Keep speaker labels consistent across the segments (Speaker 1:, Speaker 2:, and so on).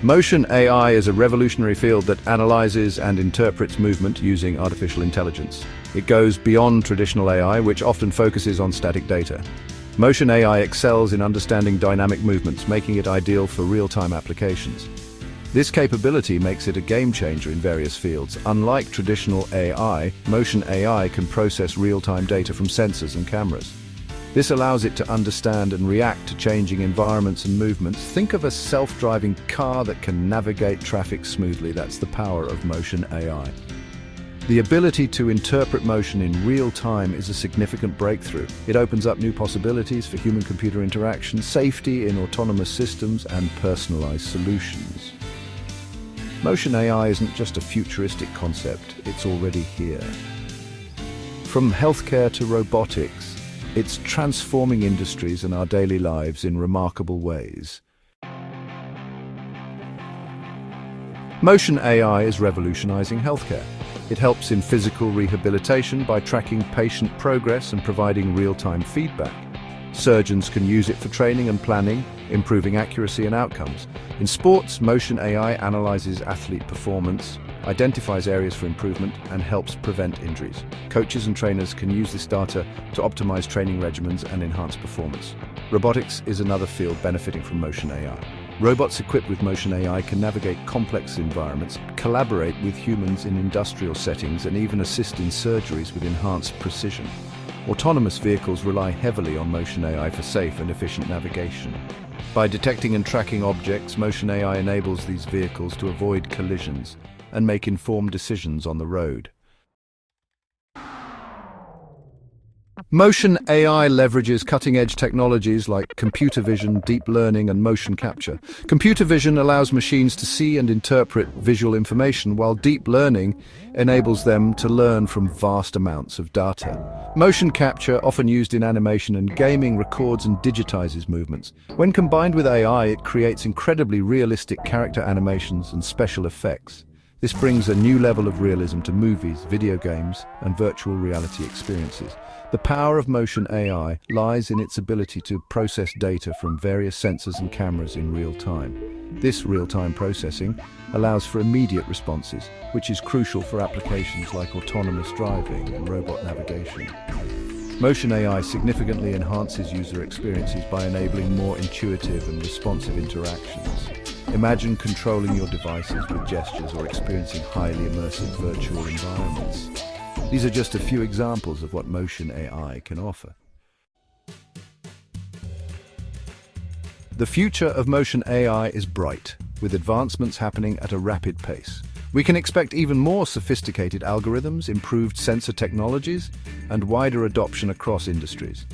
Speaker 1: Motion AI is a revolutionary field that analyzes and interprets movement using artificial intelligence. It goes beyond traditional AI, which often focuses on static data. Motion AI excels in understanding dynamic movements, making it ideal for real-time applications. This capability makes it a game-changer in various fields. Unlike traditional AI, Motion AI can process real-time data from sensors and cameras. This allows it to understand and react to changing environments and movements. Think of a self-driving car that can navigate traffic smoothly. That's the power of Motion AI. The ability to interpret motion in real time is a significant breakthrough. It opens up new possibilities for human-computer interaction, safety in autonomous systems, and personalized solutions. Motion AI isn't just a futuristic concept, it's already here. From healthcare to robotics, it's transforming industries and our daily lives in remarkable ways. Motion AI is revolutionizing healthcare. It helps in physical rehabilitation by tracking patient progress and providing real-time feedback. Surgeons can use it for training and planning, improving accuracy and outcomes. In sports, Motion AI analyzes athlete performance, identifies areas for improvement, and helps prevent injuries. Coaches and trainers can use this data to optimize training regimens and enhance performance. Robotics is another field benefiting from Motion AI. Robots equipped with Motion AI can navigate complex environments, collaborate with humans in industrial settings, and even assist in surgeries with enhanced precision. Autonomous vehicles rely heavily on Motion AI for safe and efficient navigation. By detecting and tracking objects, Motion AI enables these vehicles to avoid collisions and make informed decisions on the road. Motion AI leverages cutting-edge technologies like computer vision, deep learning, and motion capture. Computer vision allows machines to see and interpret visual information, while deep learning enables them to learn from vast amounts of data. Motion capture, often used in animation and gaming, records and digitizes movements. When combined with AI, it creates incredibly realistic character animations and special effects. This brings a new level of realism to movies, video games, and virtual reality experiences. The power of Motion AI lies in its ability to process data from various sensors and cameras in real time. This real-time processing allows for immediate responses, which is crucial for applications like autonomous driving and robot navigation. Motion AI significantly enhances user experiences by enabling more intuitive and responsive interactions. Imagine controlling your devices with gestures or experiencing highly immersive virtual environments. These are just a few examples of what Motion AI can offer. The future of Motion AI is bright, with advancements happening at a rapid pace. We can expect even more sophisticated algorithms, improved sensor technologies, and wider adoption across industries.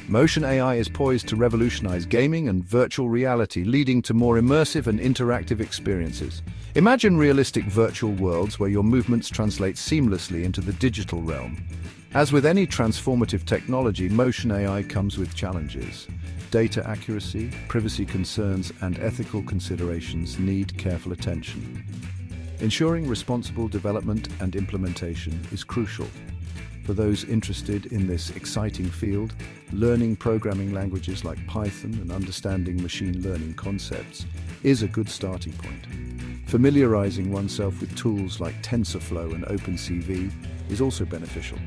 Speaker 1: Motion AI is poised to revolutionize gaming and virtual reality, leading to more immersive and interactive experiences. Imagine realistic virtual worlds where your movements translate seamlessly into the digital realm. As with any transformative technology, Motion AI comes with challenges. Data accuracy, privacy concerns, and ethical considerations need careful attention. Ensuring responsible development and implementation is crucial. For those interested in this exciting field, learning programming languages like Python and understanding machine learning concepts is a good starting point. Familiarizing oneself with tools like TensorFlow and OpenCV is also beneficial.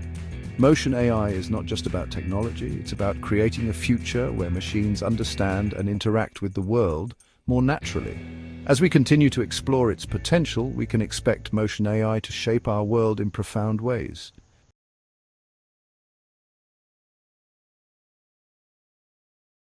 Speaker 1: Motion AI is not just about technology, it's about creating a future where machines understand and interact with the world more naturally. As we continue to explore its potential, we can expect Motion AI to shape our world in profound ways.